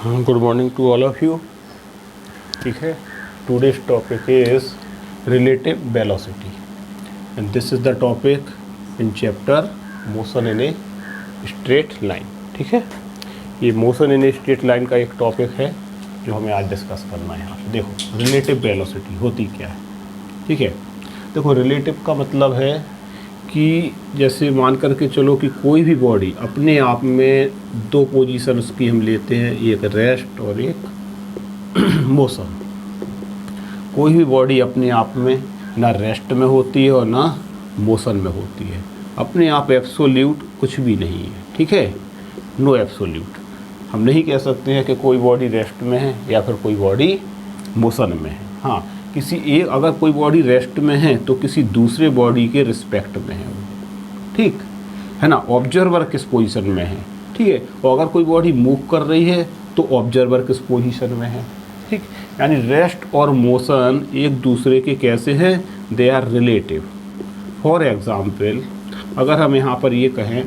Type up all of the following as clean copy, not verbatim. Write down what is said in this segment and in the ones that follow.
Good morning to all of you. ठीक है, today's topic is relative velocity and this is the topic in chapter motion in a straight line. ठीक है, ये motion in a straight line का एक topic है जो हमें आज डिस्कस करना है। यहाँ पे देखो रिलेटिव वेलोसिटी होती क्या है। ठीक है, देखो रिलेटिव का मतलब है कि जैसे मान करके चलो कि कोई भी बॉडी अपने आप में दो पोजीशन उसकी हम लेते हैं, एक रेस्ट और एक मोशन। कोई भी बॉडी अपने आप में ना रेस्ट में होती है और ना मोशन में होती है, अपने आप एब्सोल्यूट कुछ भी नहीं है। ठीक है, नो एब्सोल्यूट। हम नहीं कह सकते हैं कि कोई बॉडी रेस्ट में है या फिर कोई बॉडी मोशन में है। हाँ, किसी एक अगर कोई बॉडी रेस्ट में है तो किसी दूसरे बॉडी के रिस्पेक्ट में है वो, ठीक है ना। ऑब्जर्वर किस पोजीशन में है, ठीक है। और अगर कोई बॉडी मूव कर रही है तो ऑब्जर्वर किस पोजीशन में है, ठीक। यानी रेस्ट और मोशन एक दूसरे के कैसे हैं, they are relative. For example अगर हम यहाँ पर ये कहें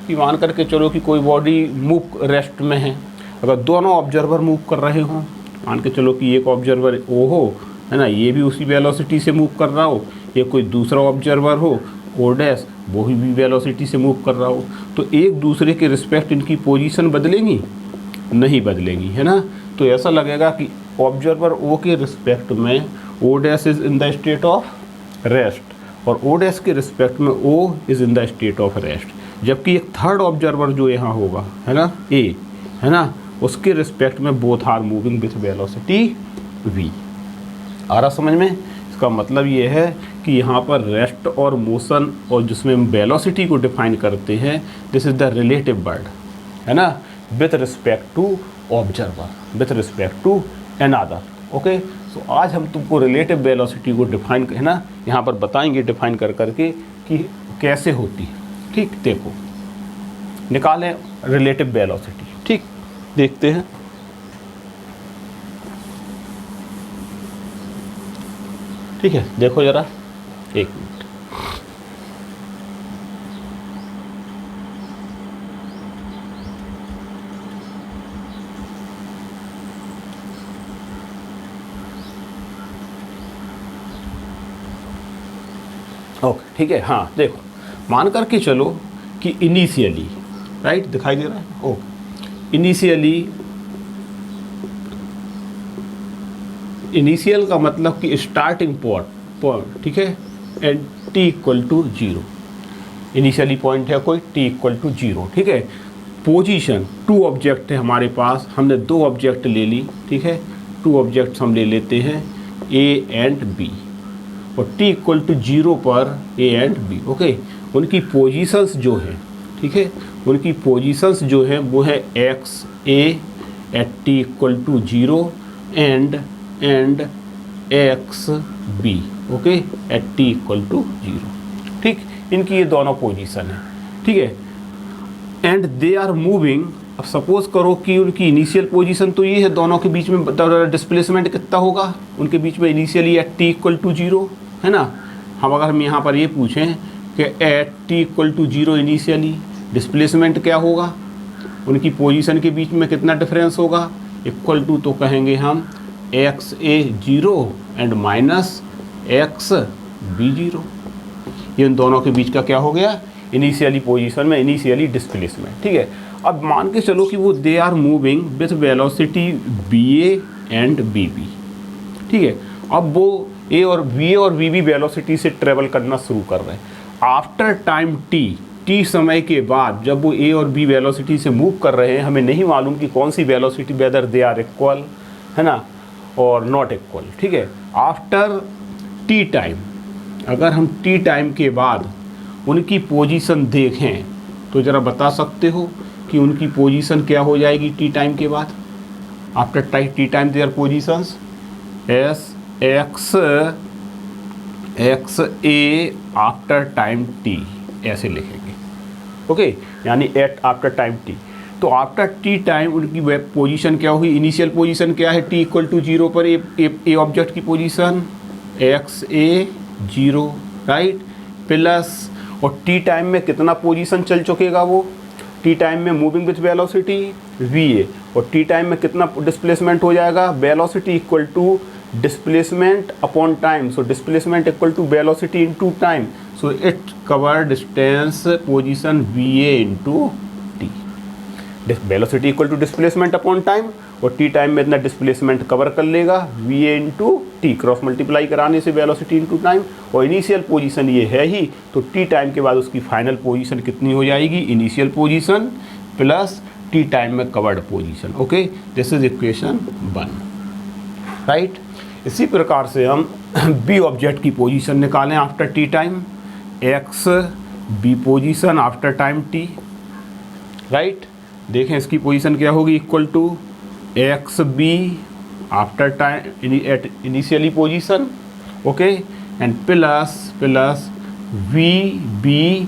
कि मान करके चलो कि कोई बॉडी मूव रेस्ट में है, अगर दोनों ऑब्जर्वर मूव कर रहे हों, मान के चलो कि एक ऑब्जर्वर ओ हो, है ना, ये भी उसी वेलोसिटी से मूव कर रहा हो, ये कोई दूसरा ऑब्जर्वर हो ओ डैश, वो भी वेलोसिटी से मूव कर रहा हो, तो एक दूसरे के रिस्पेक्ट इनकी पोजीशन बदलेंगी नहीं बदलेंगी, है ना। तो ऐसा लगेगा कि ऑब्जर्वर ओ के रिस्पेक्ट में O dash is in the state of rest और ओ डैश के रिस्पेक्ट में O is in the state of rest, जबकि एक थर्ड ऑब्जर्वर जो यहाँ होगा, है ना, ए, है ना, उसके रिस्पेक्ट में both are moving with velocity V. आ रहा समझ में। इसका मतलब ये है कि यहाँ पर रेस्ट और मोशन और जिसमें हम वेलोसिटी को डिफाइन करते हैं, this is the relative word, है ना, with respect to observer, with respect to another. Okay, so आज हम तुमको रिलेटिव वेलोसिटी को डिफाइन, है ना, यहाँ पर बताएंगे डिफाइन कर करके कि कैसे होती है। ठीक, देखो निकालें रिलेटिव वेलोसिटी। ठीक, देखते हैं। ठीक है, देखो ज़रा एक मिनट। ओके, ठीक है। हाँ देखो, मान करके चलो कि इनिशियली, राइट, दिखाई दे रहा है। ओके, इनिशियल का मतलब कि स्टार्टिंग पॉइंट, ठीक है, and t equal to 0। Initially point है कोई, t इक्वल टू 0, ठीक है। पोजीशन, टू ऑब्जेक्ट है हमारे पास, हमने दो ऑब्जेक्ट ले ली, ठीक है, टू ऑब्जेक्ट्स हम ले लेते हैं a एंड b, और t इक्वल टू 0 पर a एंड b। ओके, उनकी पोजीशंस जो हैं, ठीक है, उनकी पोजीशंस जो हैं वो है x a at t equal to 0 and x B, okay, at T equal to 0। ठीक, इनकी ये दोनों पोजीशन है, ठीक है, एंड दे आर मूविंग। अब सपोज करो कि उनकी इनिशियल पोजीशन तो ये है, दोनों के बीच में डिस्प्लेसमेंट कितना होगा उनके बीच में initially at T equal to 0, है ना। हम यहाँ पर ये पूछें कि at T equal to 0 initially displacement क्या होगा, उनकी पोजीशन के बीच में कितना डिफरेंस होगा, इक्वल टू तो कहेंगे हम x A 0 and minus x B 0। ये इन दोनों के बीच का क्या हो गया, इनिशियली पोजीशन में इनिशियली डिस्प्लेसमेंट। ठीक है, अब मान के चलो कि वो they are moving with velocity B A and B B. ठीक है, अब वो ए और बी बी वेलोसिटी से ट्रेवल करना शुरू कर रहे हैं। आफ्टर टाइम टी समय के बाद जब वो ए और बी वेलोसिटी से मूव कर रहे हैं, हमें नहीं मालूम कि कौन सी velocity, whether they are equal, है ना, और नॉट इक्वल। ठीक है, आफ्टर टी टाइम, अगर हम टी टाइम के बाद उनकी पोजीशन देखें तो ज़रा बता सकते हो कि उनकी पोजीशन क्या हो जाएगी टी टाइम के बाद। After T time their positions as x A after time T, ऐसे लिखेंगे। ओके, यानी एट आफ्टर टाइम टी। तो आफ्टर टी टाइम उनकी पोजीशन क्या होगी, इनिशियल पोजीशन क्या है, टी इक्वल टू 0 पर ए ऑब्जेक्ट की position x A 0, right, plus, और टी टाइम में कितना पोजीशन चल चुकेगा वो, टी टाइम में मूविंग विथ वेलोसिटी va, और टी टाइम में कितना डिस्प्लेसमेंट हो जाएगा, velocity equal to displacement upon time. So displacement equal to velocity into time. So it cover distance position va into T. Velocity equal to displacement upon time, और T time में इतना displacement cover कर लेगा va into T. Cross multiply कराने से velocity into time, और initial position ये है ही, तो टी टाइम के बाद उसकी फाइनल पोजीशन कितनी हो जाएगी, initial position plus T time में covered position. Okay, this is equation 1, right. इसी प्रकार से हम बी ऑब्जेक्ट की पोजीशन निकालें after T time, X B position after time T, right. देखें इसकी पोजीशन क्या होगी, equal to X B after time at initially position, okay, and plus V B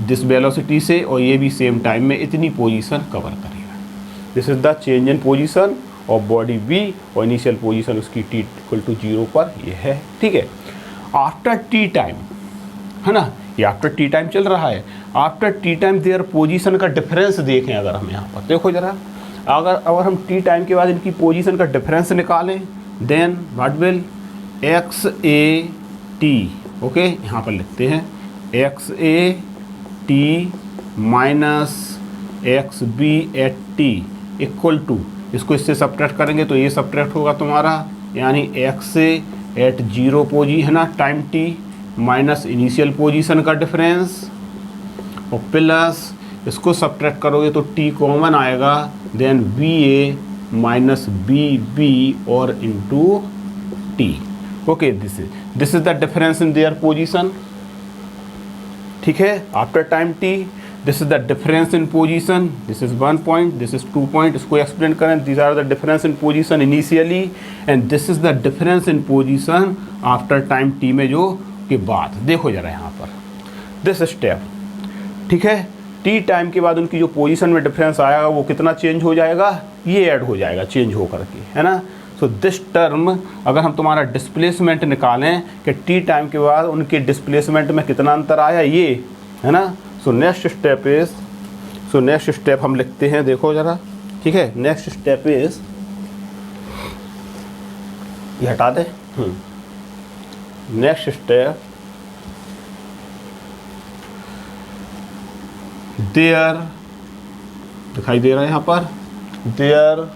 this velocity से, और ये भी सेम टाइम में इतनी पोजीशन कवर करेगा. This is the change in position of body B, और इनिशियल पोजीशन उसकी T equal to 0 पर ये है. ठीक है. आफ्टर टी टाइम, है ना, ये आफ्टर टी टाइम चल रहा है. After T time their position का डिफरेंस देखें, अगर हम यहाँ पर देखो जरा, अगर हम टी टाइम के बाद इनकी पोजीशन का डिफरेंस निकालें, then what will x A T, okay, यहाँ पर लिखते हैं x A T minus x B at T equal to, इसको इससे सब्ट्रैक्ट करेंगे तो ये सब्ट्रैक्ट होगा तुम्हारा, यानी एक्स ए एट 0 पोजी, है ना, time T minus initial position का डिफरेंस, और प्लस इसको सब्ट्रैक्ट करोगे तो टी कॉमन आएगा, then V A minus B B और into T. Okay, this is the difference in their position. ठीक है, after time T this is the difference in position. This is 1 point, this is 2 point. इसको explain करें, this are the difference in position initially, and this is the difference in position after time T में जो के बाद. देखो जरा यहाँ पर दिस स्टेप, ठीक है, टी टाइम के बाद उनकी जो पोजीशन में डिफरेंस आएगा वो कितना चेंज हो जाएगा, ये ऐड हो जाएगा चेंज हो करके, है ना. सो दिस टर्म, अगर हम तुम्हारा डिस्प्लेसमेंट निकालें कि टी टाइम के बाद उनके डिस्प्लेसमेंट में कितना अंतर आया, ये है ना. सो नेक्स्ट स्टेप हम लिखते हैं, देखो ज़रा, ठीक है. नेक्स्ट स्टेप इज, ये हटा दे. नेक्स्ट स्टेप, देयर, दिखाई दे रहा है यहाँ पर, देयर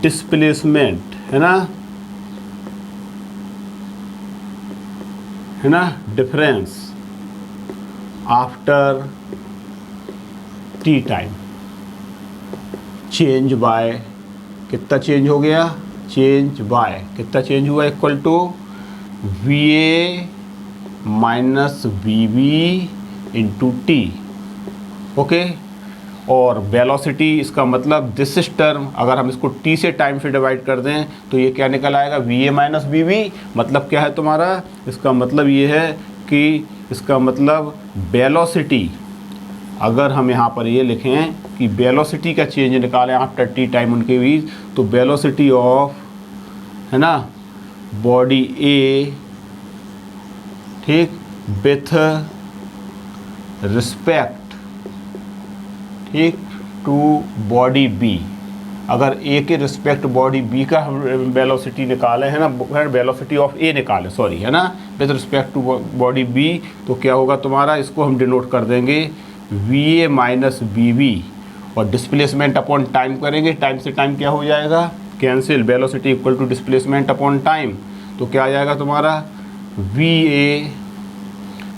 डिस्प्लेसमेंट, है ना, difference after T time change by, कितना चेंज हो गया, चेंज बाय कितना चेंज हुआ, equal to V A minus V B into T. Okay, और वेलोसिटी, इसका मतलब दिस इज टर्म, अगर हम इसको टी से टाइम से डिवाइड कर दें तो ये क्या निकल आएगा, V A minus V B. मतलब क्या है तुम्हारा, इसका मतलब ये है कि इसका मतलब वेलोसिटी, अगर हम यहाँ पर ये लिखें कि वेलोसिटी का चेंज निकालें आफ्टर टी टाइम उनके बीच, तो वेलोसिटी ऑफ, है ना, बॉडी ए, ठीक, विथ रिस्पेक्ट, ठीक, टू बॉडी बी, अगर ए के रिस्पेक्ट बॉडी बी का हम वेलोसिटी निकालें, है ना, वेलोसिटी ऑफ ए निकालें, सॉरी, है ना, with respect to body B, तो क्या होगा तुम्हारा, इसको हम डिनोट कर देंगे V A minus B B, और डिस्प्लेसमेंट अपॉन टाइम करेंगे, टाइम से टाइम क्या हो जाएगा, cancel, velocity equal to displacement upon time, तो क्या आ जाएगा तुम्हारा V A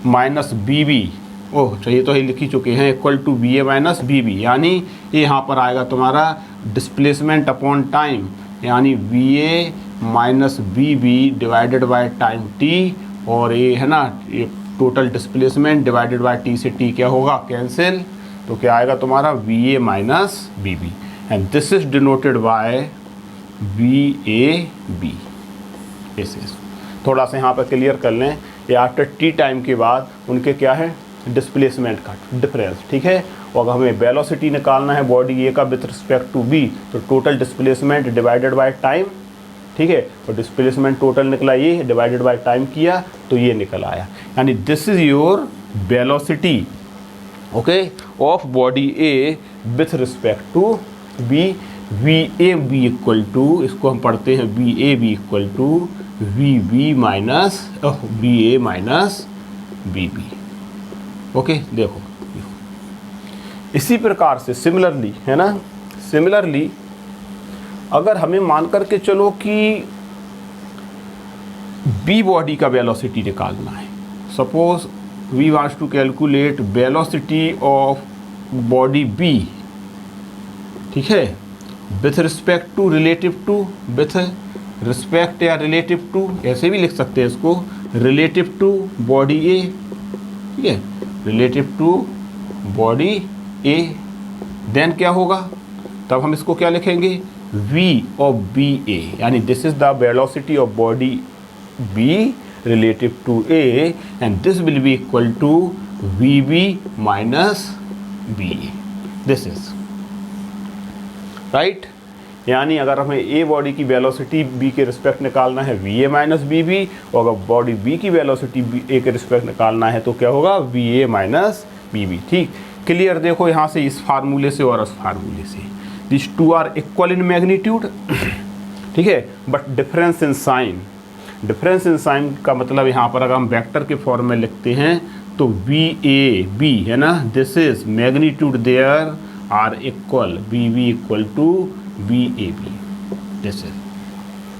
minus B B, oh चाहिए तो ये लिख ही चुके हैं, equal to V A minus B B, यानी ये यहाँ पर आएगा तुम्हारा डिस्प्लेसमेंट अपॉन टाइम, यानी V A minus B B divided by time T, और ये है ना, ये total displacement divided by T से टी क्या होगा, कैंसिल, तो क्या आएगा तुम्हारा V A minus B B, and this is denoted by V A B. थोड़ा सा यहाँ पर क्लियर कर लें, ये आफ्टर टी टाइम के बाद उनके क्या है, डिस्प्लेसमेंट का डिफरेंस, ठीक है. और अगर हमें वेलोसिटी निकालना है बॉडी ए का विथ रिस्पेक्ट टू बी, तो total displacement divided by time, ठीक है, और डिस्प्लेसमेंट टोटल निकला ये, डिवाइडेड बाय टाइम किया तो ये निकल आया, यानी this is your velocity okay, of body A with respect to B, V A B equal to, इसको हम पढ़ते हैं V A B equal to V B minus B A minus B B. Okay, देखो इसी प्रकार से similarly, है ना, सिमिलरली अगर हमें मान करके चलो कि बी बॉडी का वेलोसिटी निकालना है, suppose we wants to calculate velocity of body B, ठीक है, with respect to relative to, with respect या रिलेटिव टू, ऐसे भी लिख सकते हैं इसको, रिलेटिव टू बॉडी ए, ठीक है, relative to body A, then क्या होगा, तब हम इसको क्या लिखेंगे, v ऑफ बी ए, यानी this is the velocity of body B relative to A, and this will be equal to VB minus BA. This is right. यानी अगर हमें A बॉडी की वेलोसिटी B के रिस्पेक्ट निकालना है VA minus BB, और अगर बॉडी B की वेलोसिटी A के रिस्पेक्ट निकालना है तो क्या होगा, VA माइनस BB। ठीक, क्लियर। देखो यहाँ से इस फार्मूले से और इस फार्मूले से, this two are equal in magnitude, ठीक है, but difference in sign, difference in sign का मतलब यहाँ पर अगर हम वेक्टर के फॉर्म में लिखते हैं तो वी ए बी, है ना, this is magnitude there are equal, B B equal to V A B, this is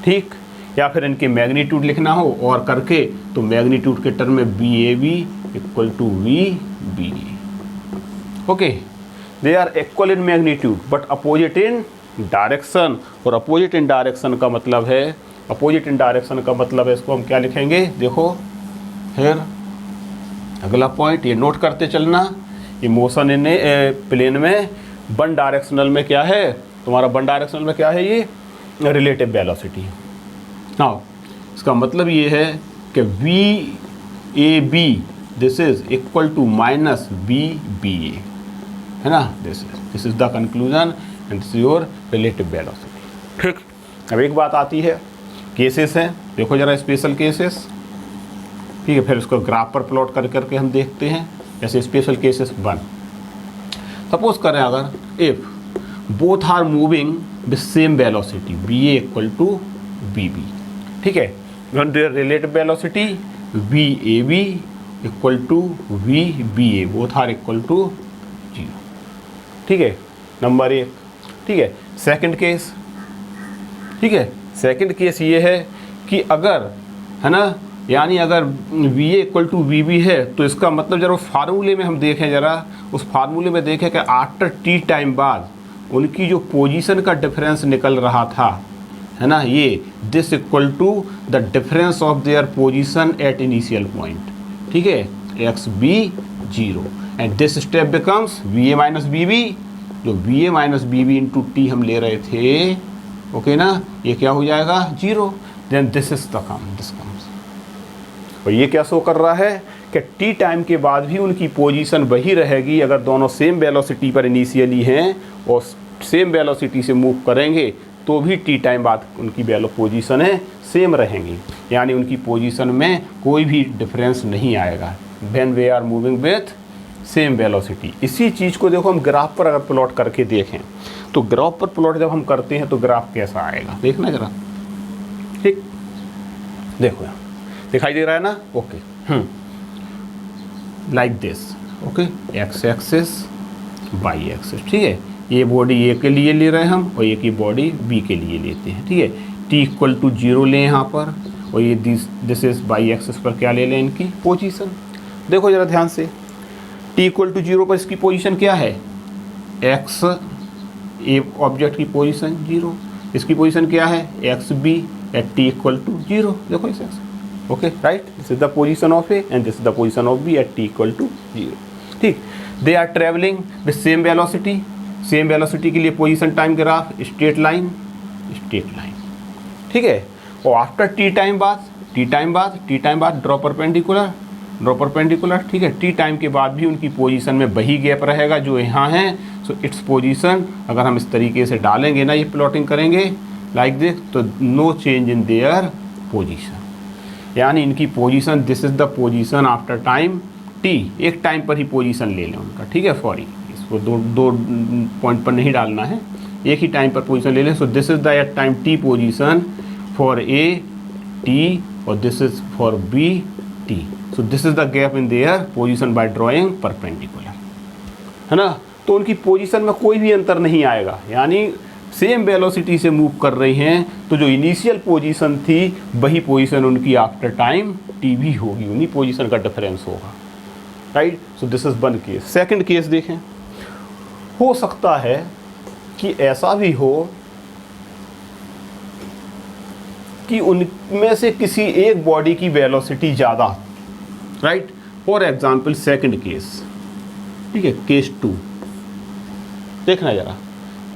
ठीक। या फिर इनके मैग्नीट्यूड लिखना हो और करके तो मैग्नीट्यूड के टर्म में B A B equal to V B A. Okay, they are equal in magnitude but opposite in direction, और अपोजिट इन डायरेक्शन का मतलब है, अपोजिट इन डायरेक्शन का मतलब है, इसको हम क्या लिखेंगे, देखो फिर अगला पॉइंट ये नोट करते चलना, ये मोशन इन प्लेन में वन डायरेक्शनल में क्या है, तुम्हारा वन डायरेक्शनल में क्या है, ये रिलेटिव वेलोसिटी। नाउ इसका मतलब ये है कि V A B this is equal to minus B B A, है ना, this is the conclusion and this is your relative velocity. ठीक, अब एक बात आती है, केसेस हैं, देखो जरा स्पेशल केसेस, ठीक है, फिर उसको ग्राफ पर प्लॉट कर करके हम देखते हैं। जैसे स्पेशल केसेस 1, सपोज करें अगर if both are moving with same velocity B A equal to B B, ठीक है, relative velocity V A B equal to V B A, both are equal to 0, ठीक है, नंबर 1। ठीक है, second case, ठीक है, सेकंड केस ये है कि अगर, है ना, यानी अगर V A equal to V B है तो इसका मतलब जरा फार्मूले में हम देखें, जरा उस फार्मूले में देखें कि आफ्टर टी टाइम बाद उनकी जो पोजीशन का डिफरेंस निकल रहा था, है ना, ये this equal to the difference of their position at initial point, ठीक है, x B 0, and this step becomes V A minus B B, जो V A minus B B into T हम ले रहे थे, ओके ना, ये क्या हो जाएगा 0, then this is the this comes. और ये क्या शो कर रहा है कि टी टाइम के बाद भी उनकी पोजीशन वही रहेगी, अगर दोनों सेम वेलोसिटी पर इनिशियली हैं और सेम वेलोसिटी से मूव करेंगे तो भी टी टाइम बाद उनकी पोजीशन है सेम रहेंगी, यानी उनकी पोजीशन में कोई भी डिफरेंस नहीं आएगा when we are moving with same velocity. इसी चीज़ को देखो हम ग्राफ पर अगर प्लॉट करके देखें तो ग्राफ पर प्लॉट जब हम करते हैं तो ग्राफ कैसा आएगा, देखना जरा, ठीक, देखो यहाँ दिखाई दे रहा है ना, okay, like this, okay, x axis y axis, ठीक है, ये बॉडी ए के लिए ले रहे हैं हम और ये की बॉडी बी के लिए लेते हैं, ठीक है, टी इक्वल टू 0 लें यहाँ पर, और ये दिस इज वाई एक्सिस पर क्या ले लें, इनकी पोजीशन। देखो जरा ध्यान से, टी इक्वल टू 0 पर इसकी पोजीशन क्या है, एक्स ए ऑब्जेक्ट की पोजीशन 0, इसकी पोजीशन क्या है, x B at T equal to 0, देखो इसे, okay, right, this is the position of A and this is the position of B at T equal to 0, ठीक। They are travelling with same velocity, same velocity के लिए position time graph straight line, ठीक है, और after T time बाद draw perpendicular, ठीक है, T time के बाद भी उनकी पोजीशन में वही गैप रहेगा जो यहाँ है, सो इट्स पोजीशन अगर हम इस तरीके से डालेंगे ना, ये प्लॉटिंग करेंगे लाइक दिस, तो no change in their position, यानी इनकी position, this is the position after time T, एक टाइम पर ही पोजीशन ले लें उनका, ठीक है, सॉरी इसको दो पॉइंट पर नहीं डालना है, एक ही टाइम पर पोजीशन ले लें। So this is the at time T position for A T और this is for B T. So this is the gap in their position by drawing perpendicular, है ना। तो उनकी पोजीशन में कोई भी अंतर नहीं आएगा, यानी सेम वेलोसिटी से मूव कर रही हैं, तो जो इनिशियल पोजीशन थी वही पोजीशन उनकी आफ्टर टाइम टी भी होगी, उन्हीं पोजीशन का डिफरेंस होगा, right. So this is one case. Second case देखें, हो सकता है कि ऐसा भी हो कि उनमें से किसी एक बॉडी की वेलोसिटी ज़्यादा, right. For example second case, ठीक है, केस 2 देखना जरा।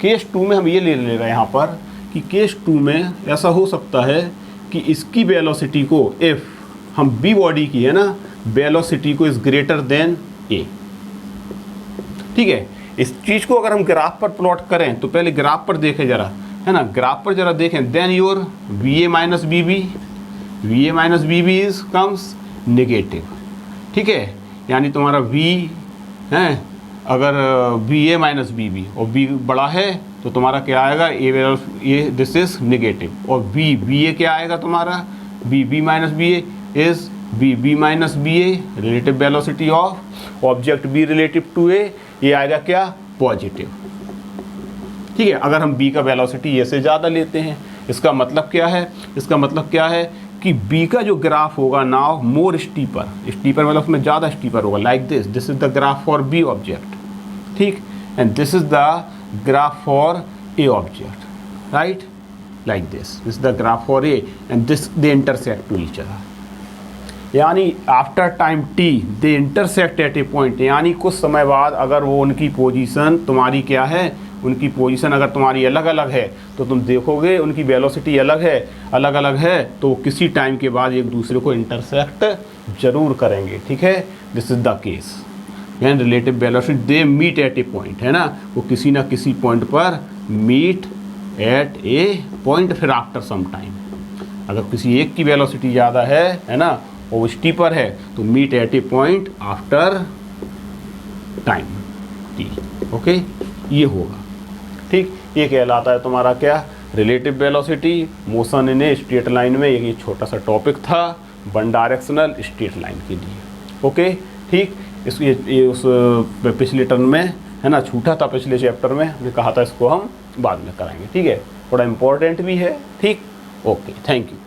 केस 2 में हम ये ले रहे हैं यहाँ पर कि केस 2 में ऐसा हो सकता है कि इसकी वेलोसिटी को, इफ हम बी बॉडी की है ना, वेलोसिटी को इज ग्रेटर देन ए, ठीक है। इस चीज़ को अगर हम ग्राफ पर प्लॉट करें तो पहले ग्राफ पर देखें जरा, है ना, ग्राफ पर जरा देखें। Then your V A minus B B is comes negative, ठीक है, यानी तुम्हारा वी है, अगर B A minus B B और बी बड़ा है तो तुम्हारा क्या आएगा, ए दिस इज नेगेटिव, और बी ए क्या आएगा तुम्हारा, B minus B A is B minus B A, relative velocity of object B relative to A, ये आएगा क्या, पॉजिटिव, ठीक है। अगर हम बी का वेलोसिटी ए से ज़्यादा लेते हैं, इसका मतलब क्या है, इसका मतलब क्या है कि बी का जो ग्राफ होगा नाउ मोर स्टीपर मतलब उसमें ज़्यादा स्टीपर होगा, like this is the graph for B object, ठीक, and this is the graph for A object, right, like this is the graph for A and this they intersect to each other, यानी after time T they intersect at a point, यानी कुछ समय बाद अगर वो उनकी position तुम्हारी क्या है, उनकी पोजीशन अगर तुम्हारी अलग अलग है तो तुम देखोगे उनकी वेलोसिटी अलग है तो किसी टाइम के बाद एक दूसरे को इंटरसेक्ट जरूर करेंगे, ठीक है। This is the case when relative velocity they meet at a point, है ना, वो किसी ना किसी पॉइंट पर मीट एट ए पॉइंट, फिर आफ्टर सम टाइम अगर किसी एक की वेलोसिटी ज़्यादा है ना, और वो स्टीपर है तो meet at a point after time T, okay, ये होगा, ठीक। ये कहलाता है तुम्हारा क्या, relative velocity motion in a straight line में। ये छोटा सा टॉपिक था वन डायरेक्शनल स्ट्रेट लाइन के लिए, ओके, ठीक। ये उस पिछले टर्म में, है ना, छूटा था पिछले चैप्टर में, हमने कहा था इसको हम बाद में कराएंगे, ठीक है, थोड़ा इम्पोर्टेंट भी है, ठीक, ओके, थैंक यू।